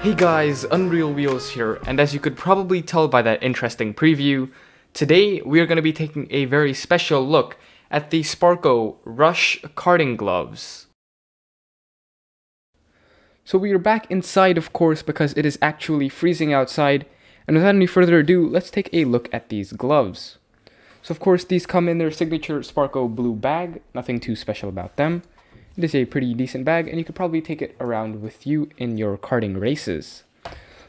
Hey guys, Unreal Wheels here, and as you could probably tell by that interesting preview, today we are going to be taking a very special look at the Sparco Rush Karting Gloves. So we are back inside, of course, because it is actually freezing outside, and without any further ado, let's take a look at these gloves. So of course, these come in their signature Sparco blue bag, nothing too special about them. It is a pretty decent bag, and you could probably take it around with you in your karting races.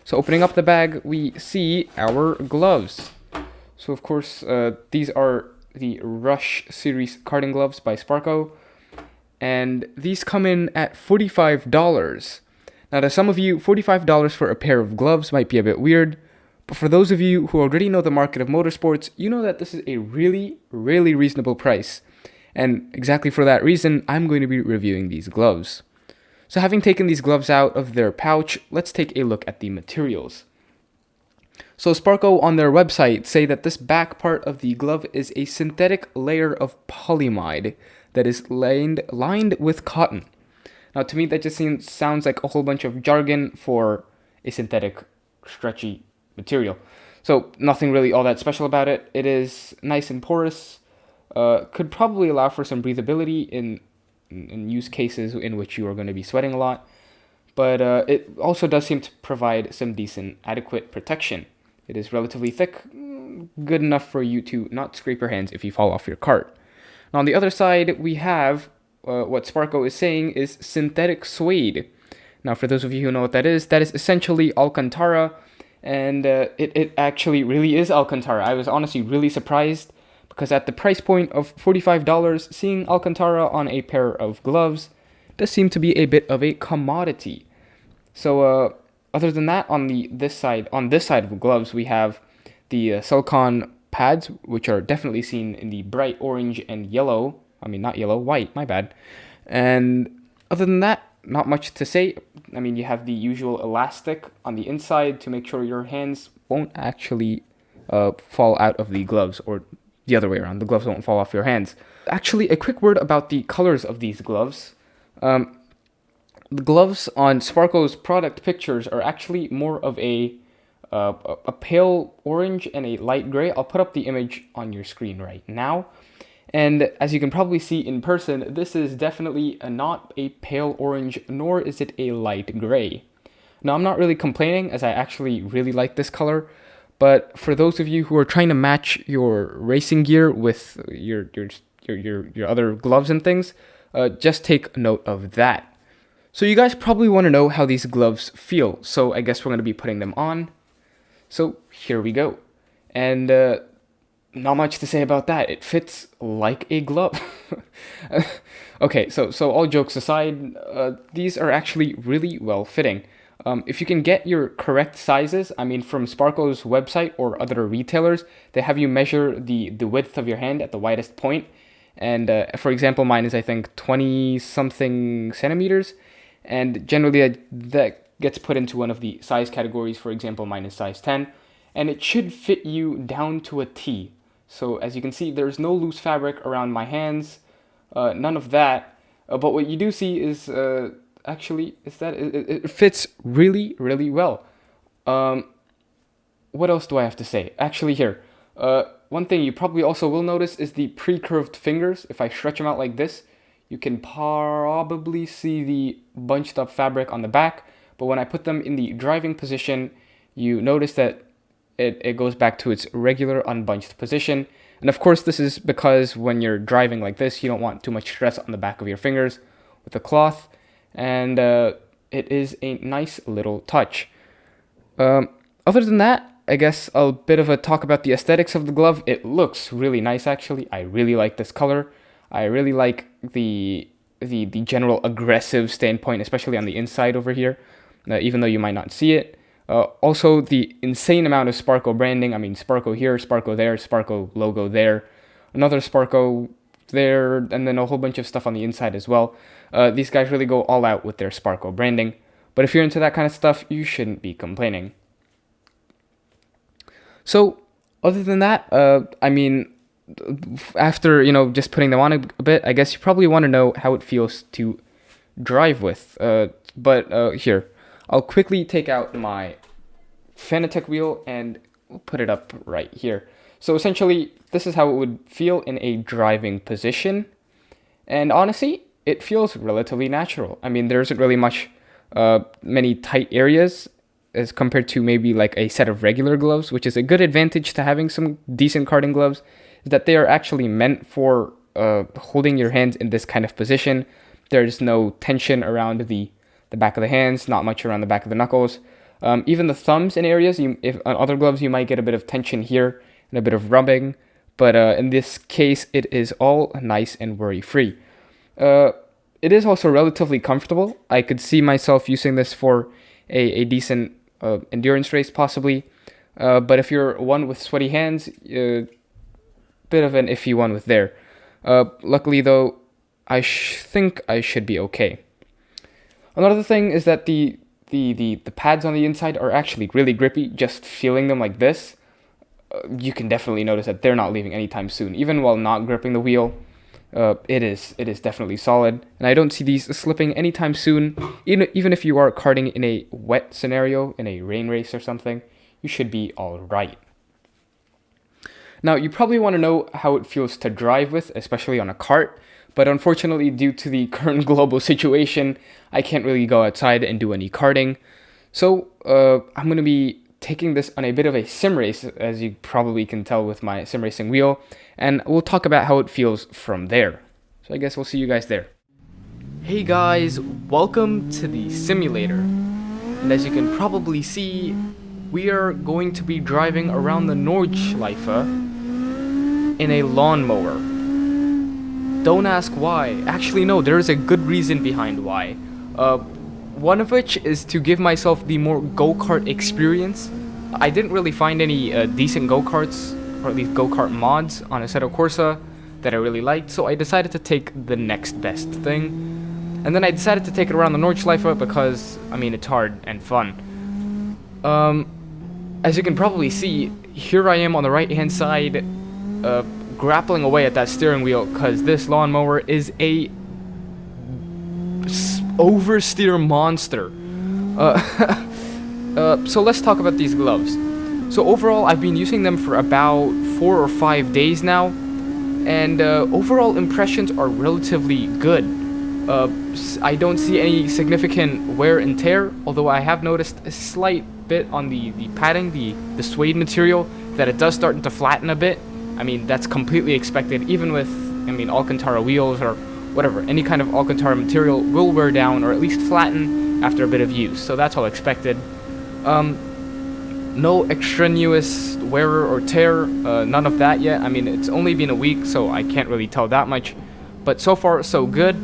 So opening up the bag, we see our gloves. So of course, these are the Rush Series karting gloves by Sparco, and these come in at $45. Now to some of you, $45 for a pair of gloves might be a bit weird, but for those of you who already know the market of motorsports, you know that this is a really reasonable price. And exactly for that reason, I'm going to be reviewing these gloves. So having taken these gloves out of their pouch, let's take a look at the materials. So Sparco on their website say that this back part of the glove is a synthetic layer of polyamide that is lined with cotton. Now to me that just sounds like a whole bunch of jargon for a synthetic stretchy material. So nothing really all that special about it. It is nice and porous. Could probably allow for some breathability in use cases in which you are going to be sweating a lot, but it also does seem to provide some decent, adequate protection. It is relatively thick, good enough for you to not scrape your hands if you fall off your cart. Now on the other side, we have what Sparco is saying is synthetic suede. Now for those of you who know what that is essentially Alcantara, and it actually really is Alcantara. I was honestly really surprised, because at the price point of $45, seeing Alcantara on a pair of gloves does seem to be a bit of a commodity. So other than that, on this side of the gloves, we have the silicone pads, which are definitely seen in the bright orange and yellow. I mean, not yellow, white, my bad. And other than that, not much to say. I mean, you have the usual elastic on the inside to make sure your hands won't actually fall out of the gloves, or the other way around, the gloves won't fall off your hands. Actually, a quick word about the colors of these gloves. The gloves on Sparco's product pictures are actually more of a pale orange and a light gray. I'll put up the image on your screen right now. And as you can probably see in person, this is definitely not a pale orange, nor is it a light gray. Now, I'm not really complaining, as I actually really like this color. But for those of you who are trying to match your racing gear with your other gloves and things, just take note of that. So you guys probably want to know how these gloves feel, so I guess we're going to be putting them on. So here we go. And not much to say about that. It fits like a glove. Okay, so all jokes aside, these are actually really well fitting. If you can get your correct sizes, I mean, from Sparco's website or other retailers, they have you measure the width of your hand at the widest point. And for example, mine is, I think, 20-something centimeters. And generally, that gets put into one of the size categories. For example, mine is size 10. And it should fit you down to a T. So as you can see, there's no loose fabric around my hands. None of that. But what you do see is... actually, is that it fits really well. What else do I have to say? Actually, here, one thing you probably also will notice is the pre-curved fingers. If I stretch them out like this, you can probably see the bunched up fabric on the back, but when I put them in the driving position, you notice that it goes back to its regular unbunched position. And of course, this is because when you're driving like this, you don't want too much stress on the back of your fingers with the cloth. And it is a nice little touch. Other than that, I guess a bit of a talk about the aesthetics of the glove. It looks really nice, actually. I really like this color. I really like the general aggressive standpoint, especially on the inside over here, even though you might not see it. Also, the insane amount of Sparco branding. I mean, Sparco here, Sparco there, Sparco logo there, another Sparco there, and then a whole bunch of stuff on the inside as well. These guys really go all out with their Sparco branding. But if you're into that kind of stuff, you shouldn't be complaining. So, other than that, I mean, after, just putting them on a bit, I guess you probably want to know how it feels to drive with. But here, I'll quickly take out my Fanatec wheel and we'll put it up right here. So essentially, this is how it would feel in a driving position. And honestly, it feels relatively natural. I mean, there isn't really many tight areas as compared to maybe like a set of regular gloves, which is a good advantage to having some decent karting gloves, is that they are actually meant for holding your hands in this kind of position. There's no tension around the back of the hands, not much around the back of the knuckles. Even the thumbs in areas, if on other gloves, you might get a bit of tension here and a bit of rubbing. But in this case, it is all nice and worry-free. It is also relatively comfortable. I could see myself using this for a decent endurance race, possibly. But if you're one with sweaty hands, bit of an iffy one with there. Luckily, though, I think I should be okay. Another thing is that the pads on the inside are actually really grippy. Just feeling them like this, you can definitely notice that they're not leaving anytime soon. Even while not gripping the wheel, it is definitely solid. And I don't see these slipping anytime soon. Even if you are karting in a wet scenario, in a rain race or something, you should be all right. Now, you probably want to know how it feels to drive with, especially on a kart. But unfortunately, due to the current global situation, I can't really go outside and do any karting. So I'm going to be taking this on a bit of a sim race, as you probably can tell with my sim racing wheel. And we'll talk about how it feels from there. So I guess we'll see you guys there. Hey guys, welcome to the simulator. And as you can probably see, we are going to be driving around the Nordschleife in a lawnmower. Don't ask why. Actually, no, there is a good reason behind why. One of which is to give myself the more go-kart experience. I didn't really find any decent go-karts, or at least go-kart mods, on Assetto Corsa that I really liked, so I decided to take the next best thing. And then I decided to take it around the Nordschleife because, I mean, it's hard and fun. As you can probably see, here I am on the right-hand side, grappling away at that steering wheel because this lawnmower is a oversteer monster. So let's talk about these gloves. So overall, I've been using them for about 4 or 5 days now, and overall impressions are relatively good. I don't see any significant wear and tear, although I have noticed a slight bit on the padding, the suede material, that it does start to flatten a bit. I mean, that's completely expected, even with, I mean, Alcantara wheels or whatever. Any kind of Alcantara material will wear down or at least flatten after a bit of use, so that's all expected. No extraneous wear or tear, none of that yet. I mean, it's only been a week, so I can't really tell that much. But so far, so good.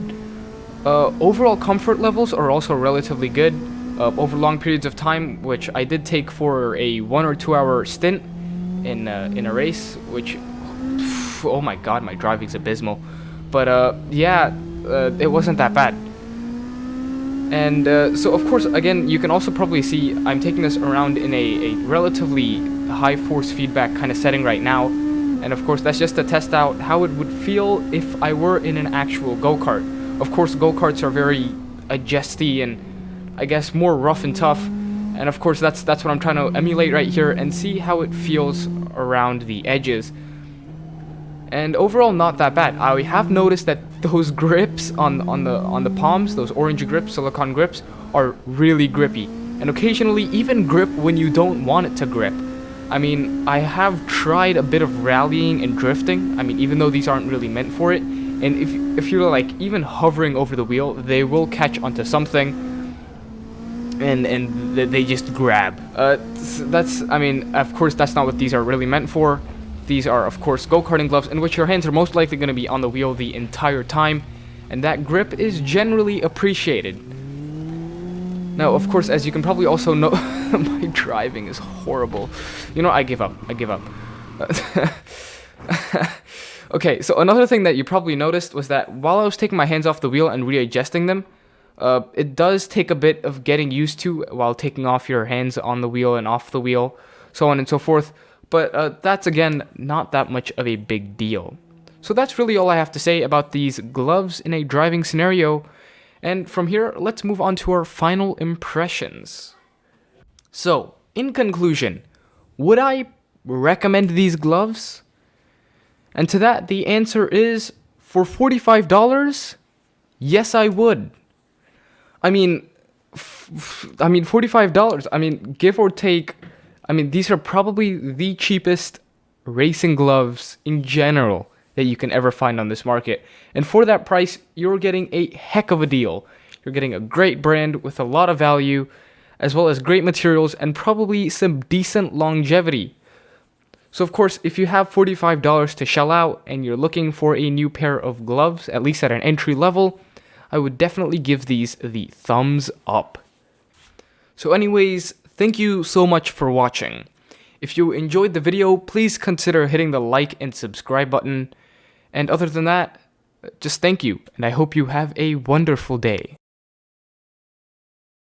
Overall comfort levels are also relatively good over long periods of time, which I did take for a 1 or 2 hour stint in a race, which, oh my god, my driving's abysmal. But yeah, it wasn't that bad. And so of course, again, you can also probably see I'm taking this around in a relatively high force feedback kind of setting right now. And of course, that's just to test out how it would feel if I were in an actual go-kart. Of course, go-karts are very adjusty and I guess more rough and tough. And of course, that's what I'm trying to emulate right here and see how it feels around the edges. And overall, not that bad. I have noticed that those grips on the palms, those orange grips, silicone grips, are really grippy. And occasionally even grip when you don't want it to grip. I mean, I have tried a bit of rallying and drifting. I mean, even though these aren't really meant for it. And if you're like even hovering over the wheel, they will catch onto something. And they just grab. That's, I mean, of course, that's not what these are really meant for. These are, of course, go-karting gloves in which your hands are most likely going to be on the wheel the entire time, and that grip is generally appreciated. Now, of course, as you can probably also know, my driving is horrible. You know, I give up. Okay, so another thing that you probably noticed was that while I was taking my hands off the wheel and readjusting them, it does take a bit of getting used to while taking off your hands on the wheel and off the wheel, so on and so forth. But that's, again, not that much of a big deal. So that's really all I have to say about these gloves in a driving scenario. And from here, let's move on to our final impressions. So, in conclusion, would I recommend these gloves? And to that, the answer is, for $45, yes, I would. I mean, $45, give or take, these are probably the cheapest racing gloves in general that you can ever find on this market. And for that price, you're getting a heck of a deal. You're getting a great brand with a lot of value, as well as great materials and probably some decent longevity. So of course, if you have $45 to shell out and you're looking for a new pair of gloves, at least at an entry level, I would definitely give these the thumbs up. So anyways, thank you so much for watching. If you enjoyed the video, please consider hitting the like and subscribe button. And other than that, just thank you, and I hope you have a wonderful day.